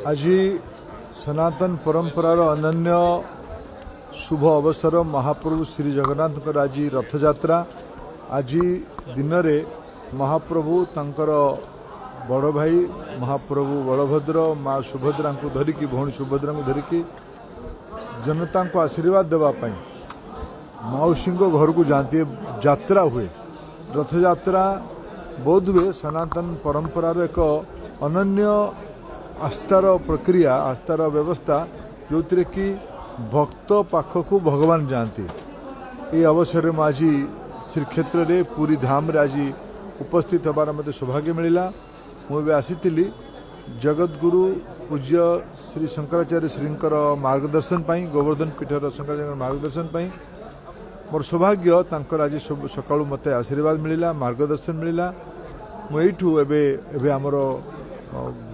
आज सनातन परंपरार अनन्य शुभ अवसर महाप्रभु श्री जगन्नाथ आज रथयात्रा आज दिन में महाप्रभु तंकर बड़ भाई महाप्रभु बलभद्र माँ सुभद्रा को धरिकी भौणी सुभद्रा को धरिकी जनता को आशीर्वाद देवाई मौसी घर को जाती यात्रा हुए। रथयात्रा बोध हुए सनातन परंपरार एक अनन्य आस्थार प्रक्रिया आस्थार व्यवस्था जो कि भक्त पाखक भगवान जाती। ये अवसर में आज श्रीक्षेत्र रे पूरी धाम रे आज उपस्थित होबार मते सौभाग्य मिला। मुझे आसी जगतगुरु पूज्य श्री शंकराचार्य श्रींकर मार्गदर्शन पाई गोवर्धन पीठर शंकराचार्य मार्गदर्शन पाई मोर सौभाग्य तांकर आज सका मते आशीर्वाद मिला मार्गदर्शन मिला। मुठू एबे आमर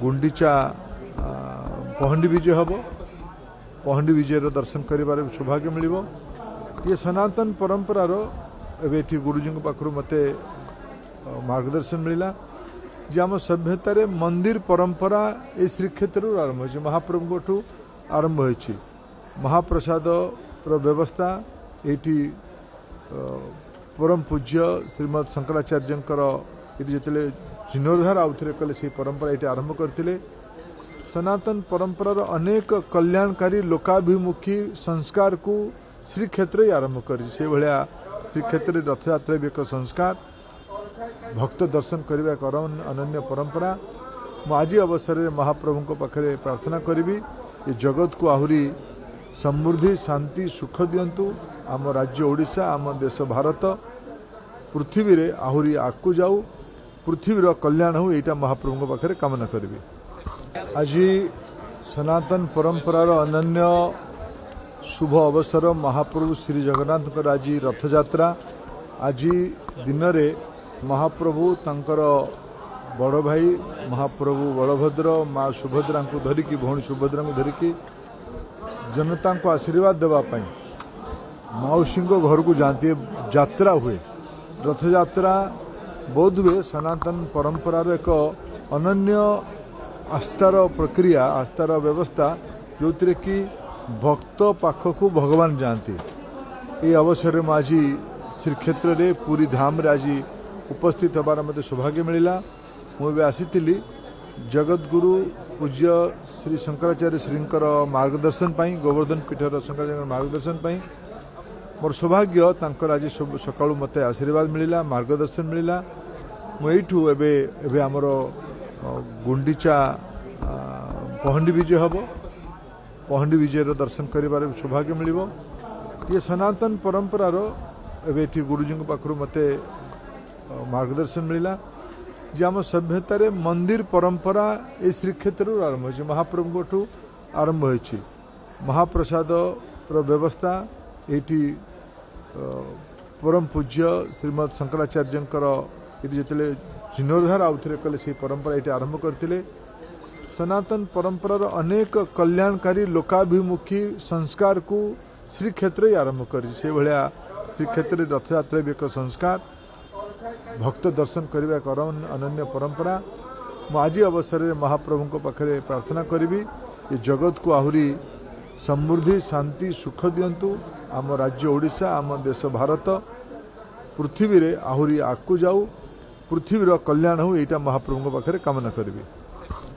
गुंडीचा पहंडी विजय हम पहंडी विजय दर्शन कर सौभाग्य मिल। ये सनातन परंपरार एबे गुरुजी पाखु मते मार्गदर्शन मिला जे आम सभ्यतार मंदिर परंपरा ये श्रीक्षेत्र आरंभ हो महाप्रभु आरंभ हो महाप्रसाद व्यवस्था ये परम पूज्य श्रीमद शंकराचार्यंकर ये जिते जीर्णोद्धार आउे कले से परंपरा ये आरंभ करते। सनातन परंपरार अनेक कल्याणकारी लोकाभिमुखी संस्कार को श्रीक्षेत्र ही आरंभ कर श्रीक्षेत्र रथयात्रा भी एक संस्कार भक्त दर्शन करने एक अनन्य परंपरा। आज अवसर में महाप्रभु पाखे प्रार्थना करी ये जगत को आहुरी समृद्धि शांति सुख दिंतु आम राज्य ओडिशा आम देश भारत पृथ्वी रे आहुरी आगू जाऊ पृथ्वीर कल्याण हो यहाँ महाप्रभु पाखे कामना करी। आज सनातन परंपरार अनन्य शुभ अवसर महाप्रभु श्री जगन्नाथ आज रथयात्रा आज दिन में महाप्रभु तंकर बड़ भाई महाप्रभु बलभद्र माँ सुभद्रा को धरिकी भौणी सुभद्रा को धरिकी जनता को आशीर्वाद देवाई मौसी घर को जाती यात्रा हुए। रथयात्रा बोध हुए सनातन परंपरार एक अनन्य आस्थार प्रक्रिया आस्थार व्यवस्था जो कि भक्त पाखक भगवान जाती। ये अवसर में आज श्रीक्षेत्र रे पूरी धाम रे आज उपस्थित होबार मते सौभाग्य मिला। मुझे आसी जगतगुरु पूज्य श्री शंकराचार्य श्रींकर मार्गदर्शन पाई गोवर्धन पीठर शंकराचार्य मार्गदर्शन पाई मोर सौभाग्य तांकर आज सका मते आशीर्वाद मिला मार्गदर्शन मिला। मुठू एबे आमर गुंडीचा पहंडी विजय हम पहंडी विजय दर्शन कर सौभाग्य मिल। ये सनातन परंपरार एबे गुरुजी पाखु मते मार्गदर्शन मिला जे आम सभ्यतार मंदिर परंपरा ये श्रीक्षेत्र आरंभ हो महाप्रभु आरंभ हो महाप्रसाद व्यवस्था ये परम पूज्य श्रीमद शंकराचार्यंकर ये जिते जीर्णोद्धार आउे कले से परंपरा ये आरंभ करते। सनातन परंपरार अनेक कल्याणकारी लोकाभिमुखी संस्कार को श्रीक्षेत्र ही आरंभ कर श्रीक्षेत्र रथयात्रा भी एक संस्कार भक्त दर्शन करने एक अनन्य परंपरा। आज अवसर में महाप्रभु पाखे प्रार्थना करी ये जगत को आहुरी समृद्धि शांति सुख दिंतु आम राज्य ओडिशा आम देश भारत पृथ्वी रे आहुरी आगू जाऊ पृथ्वीर कल्याण हो यहाँ महाप्रभु पाखे कामना करी।